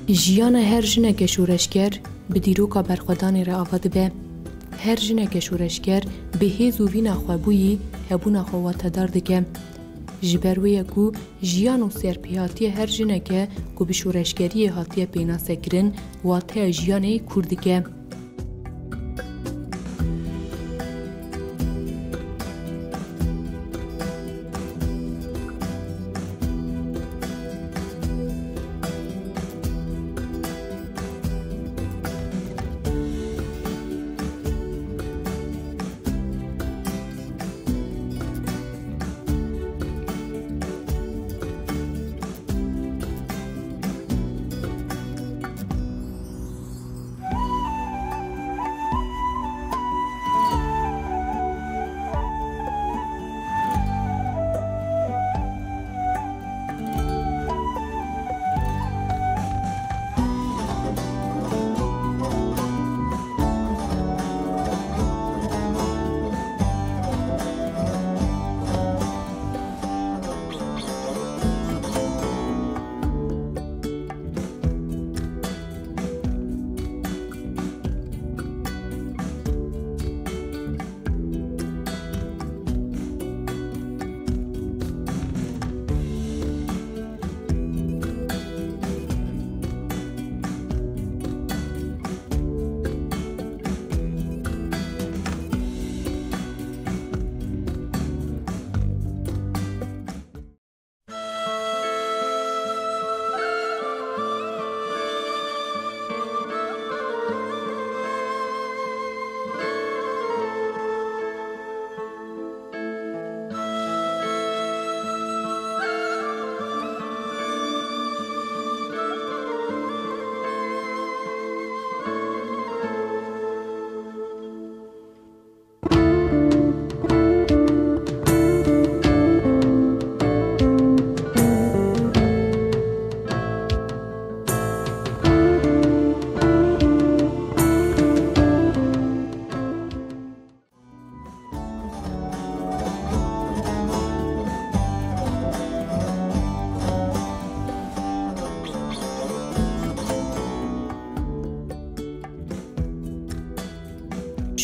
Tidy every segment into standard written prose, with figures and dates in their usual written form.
جیان هر جنک شورشگر به دیروکا برخودانی را آواده به. هر جنک شورشگر به هیز و وینا خوابویی هبونا خواه دار دکه. جبرویه کو جیان و سرپیاتی هر جنک کو به شورشگری هاتیه پینا سکرن واته جیانه کردکه.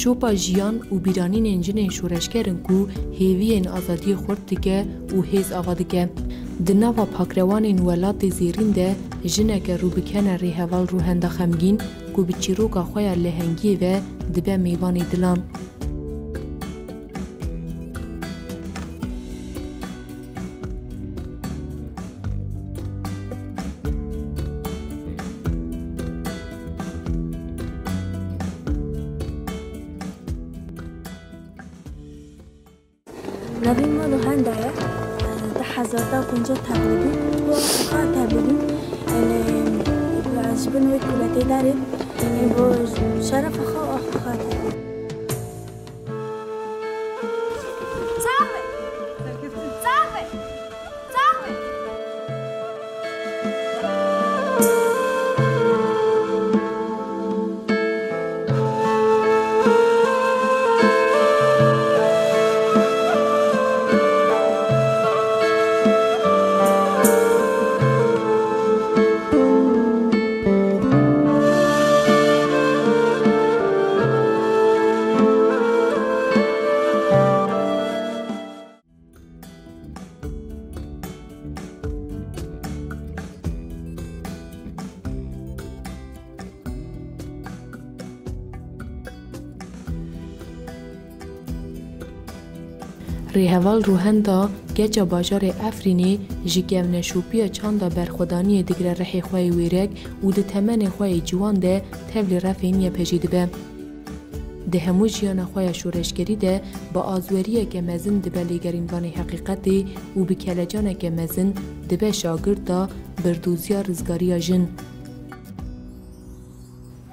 شوپا جیان و بیرانین انجن شورشگرن کو هیوین آزادی خورد دکه و هیز آوا دکه. دناوا پاکروان ولات زیرین ده جنک رو بکن ریهوال رو هنده خمگین کو بچیروکا خویا لهنگی و دبه میوانی دلان. نوین ما روحان داره ده هزار پنجاه تبلیغی و خواهد تبلیغی از بنوی کلاتی داره با شرف خواهد تبلیغی ریهوال روحندا گچا باجار افرینی جگم نشوپی چاندا برخودانی دیگر رحی خواه ویرک و ده تمن خواه جوان ده تول رفینی پجید به. ده همو جیان خواه شورشگری ده با آزوریه که مزن ده بلیگرین وانی حقیقت ده و بکلجانه که مزن ده به شاگرد دا بردوزیا رزگاریا جن.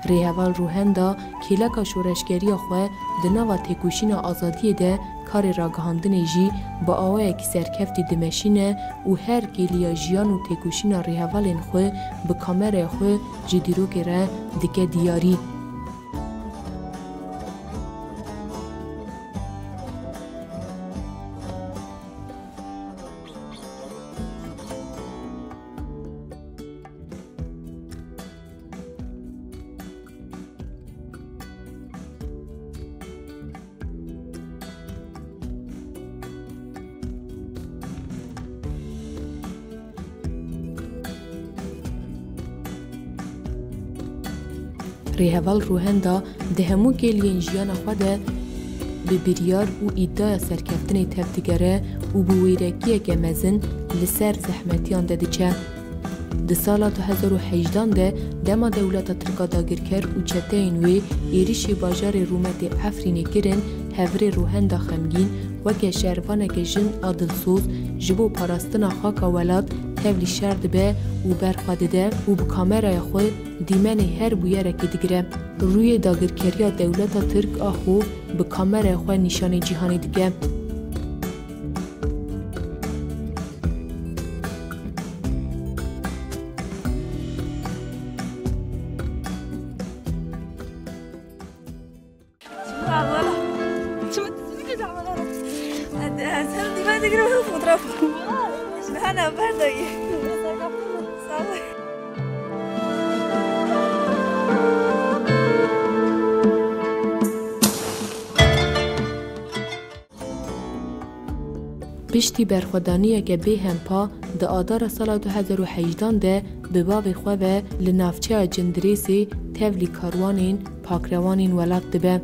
ریهوال روحندا کلکا شورشگری خواه ده نوا تکوشین آزادی ده کار راگهاندن جی با آوه که سرکفتی دمشینه و هر گیلیا جیان و تکوشین ریهوالین خواه به کامر خواه جدیرو گره دکه دیاری. ریهوال روهندا ده همو گلیین جیانا خواده به بریار و ایدای سرکفتن تفتگره و بویرکیه که مزن لسر زحمتیان ده چه. ده سالا 2018 ده دما دولت ترکا داگر کر و چته اینوی ایریشی باجار رومت افرینی کرن هفر روهندا خمگین وکه شهروانه که جن عادلسوز جبو پاراستنا خاکا ولاد تولی شرد به و برخواده ده و بکامرای خود دیمن هر بویره که دیگره. روی داگرکریا دولت ترک آخو بکامرای خود نشان جهانی دیگه. پشتی برخودانیه که به هم پا ده آدار سال 2018 ده به باب خواه لنافچه جندریسی تولی کاروانین پاکروانین ولاد ده.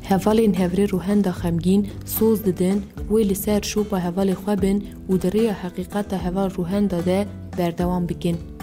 هفالین هفری روهندا خمگین سوز ددن وی لسر شوپا هفال خوابن و دریه حقیقت هفال روهندا ده بردوام بکن.